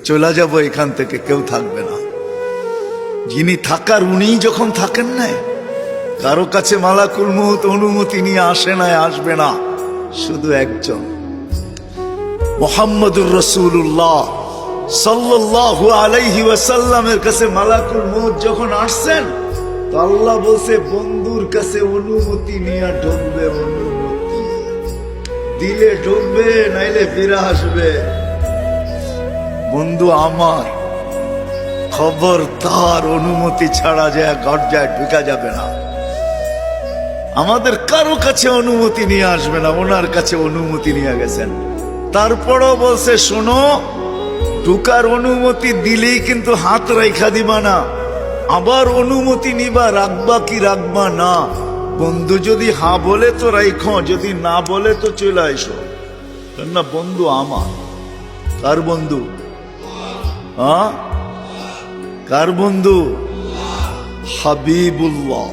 চলে যাব এখান থেকে, কেউ থাকবে না। যিনি থাকার উনিই যখন থাকেন না, কারো কাছে মালাকুল মউত অনুমতি নিয়ে আসে না, আসবে না। শুধু একজন মুহাম্মদুর রাসূলুল্লাহ সাল্লাল্লাহু আলাইহি ওয়াসাল্লামের কাছে মালাকুল মউত যখন আসছেন, তো আল্লাহ বলছে বন্ধুর কাছে অনুমতি নিয়ে ঢুকবে। অনুমতি দিলে ঢুকবে, নাইলে ফিরে আসবে। বন্ধু আমার, খবর তার অনুমতি ছাড়া যায় গর্জায় ঢুকা যাবে না। আমাদের কারো কাছে অনুমতি নিয়ে আসবে না, ওনার কাছে অনুমতি নিয়ে গেছেন। তারপরও বলছে শোনো, ঢুকার অনুমতি দিলেই কিন্তু হাত রাইখা দিবা না, আবার অনুমতি নিবা, রাখবা কি রাখবা না। বন্ধু যদি হ্যাঁ বলে তো রাইখো, যদি না বলে তো চলে আইসো। না বন্ধু আমার। কার বন্ধু? কার বন্ধু? হাবিবুল্লাহ।